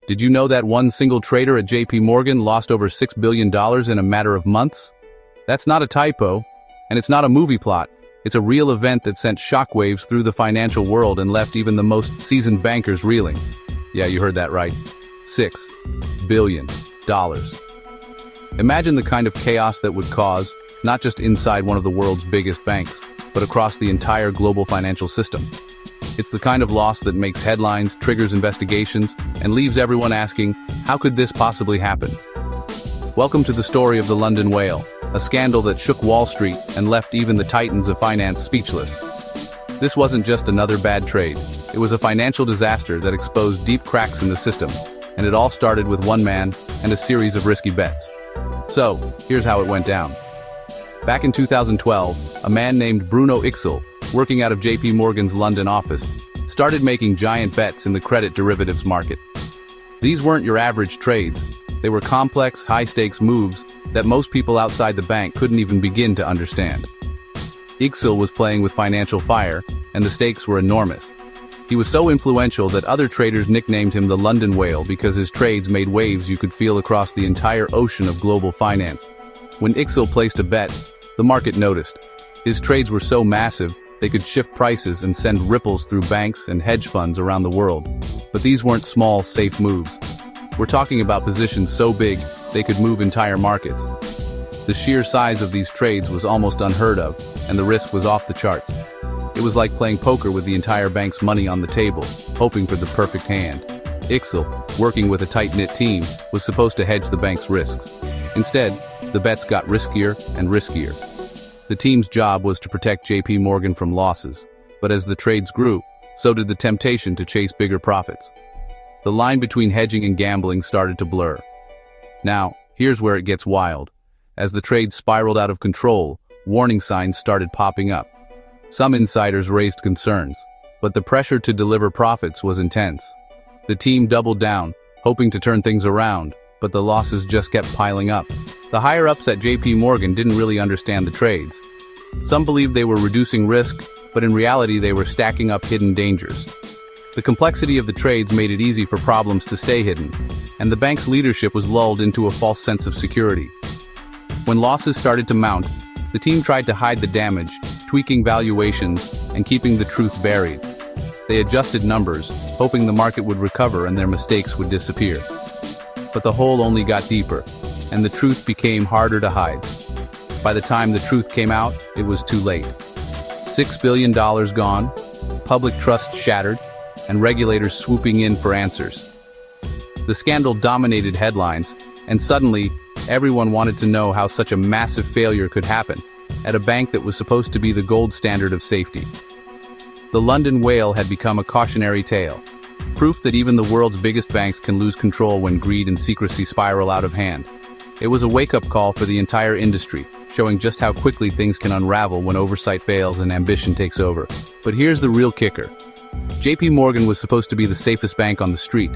Did you know that one single trader at JPMorgan lost over $6 billion in a matter of months? That's not a typo, and it's not a movie plot. It's a real event that sent shockwaves through the financial world and left even the most seasoned bankers reeling. Yeah, you heard that right. $6 billion. Imagine the kind of chaos that would cause, not just inside one of the world's biggest banks, but across the entire global financial system. It's the kind of loss that makes headlines, triggers investigations, and leaves everyone asking, how could this possibly happen? Welcome to the story of the London Whale, a scandal that shook Wall Street and left even the titans of finance speechless. This wasn't just another bad trade. It was a financial disaster that exposed deep cracks in the system, and it all started with one man and a series of risky bets. So, here's how it went down. Back in 2012, a man named Bruno Ixel, working out of JPMorgan's London office, started making giant bets in the credit derivatives market. These weren't your average trades. They were complex, high-stakes moves that most people outside the bank couldn't even begin to understand. Ixel was playing with financial fire, and the stakes were enormous. He was so influential that other traders nicknamed him the London Whale because his trades made waves you could feel across the entire ocean of global finance. When Ixel placed a bet, the market noticed. His trades were so massive, they could shift prices and send ripples through banks and hedge funds around the world. But these weren't small, safe moves. We're talking about positions so big, they could move entire markets. The sheer size of these trades was almost unheard of, and the risk was off the charts. It was like playing poker with the entire bank's money on the table, hoping for the perfect hand. Ixel, working with a tight-knit team, was supposed to hedge the bank's risks. Instead, the bets got riskier and riskier. The team's job was to protect JPMorgan from losses, but as the trades grew, so did the temptation to chase bigger profits. The line between hedging and gambling started to blur. Now, here's where it gets wild. As the trades spiraled out of control, warning signs started popping up. Some insiders raised concerns, but the pressure to deliver profits was intense. The team doubled down, hoping to turn things around, but the losses just kept piling up. The higher-ups at JPMorgan didn't really understand the trades. Some believed they were reducing risk, but in reality they were stacking up hidden dangers. The complexity of the trades made it easy for problems to stay hidden, and the bank's leadership was lulled into a false sense of security. When losses started to mount, the team tried to hide the damage, tweaking valuations and keeping the truth buried. They adjusted numbers, hoping the market would recover and their mistakes would disappear. But the hole only got deeper, and the truth became harder to hide. By the time the truth came out, it was too late. $6 billion gone, public trust shattered, and regulators swooping in for answers. The scandal dominated headlines, and suddenly, everyone wanted to know how such a massive failure could happen at a bank that was supposed to be the gold standard of safety. The London Whale had become a cautionary tale, proof that even the world's biggest banks can lose control when greed and secrecy spiral out of hand. It was a wake-up call for the entire industry, showing just how quickly things can unravel when oversight fails and ambition takes over. But here's the real kicker. JPMorgan was supposed to be the safest bank on the street.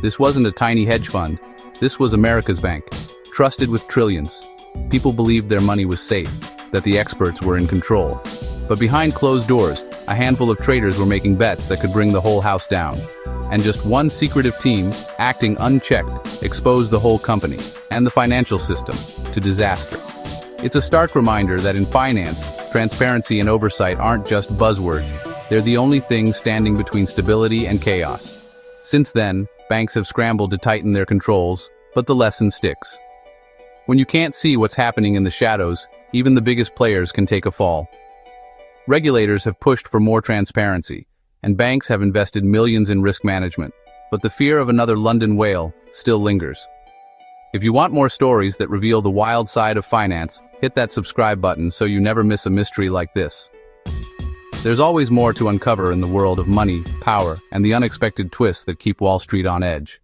This wasn't a tiny hedge fund. This was America's bank, trusted with trillions. People believed their money was safe, that the experts were in control. But behind closed doors, a handful of traders were making bets that could bring the whole house down. And just one secretive team, acting unchecked, exposed the whole company and the financial system to disaster. It's a stark reminder that in finance, transparency and oversight aren't just buzzwords. They're the only thing standing between stability and chaos. Since then, banks have scrambled to tighten their controls, but the lesson sticks. When you can't see what's happening in the shadows, even the biggest players can take a fall. Regulators have pushed for more transparency, and banks have invested millions in risk management, but the fear of another London Whale still lingers. If you want more stories that reveal the wild side of finance, hit that subscribe button so you never miss a mystery like this. There's always more to uncover in the world of money, power, and the unexpected twists that keep Wall Street on edge.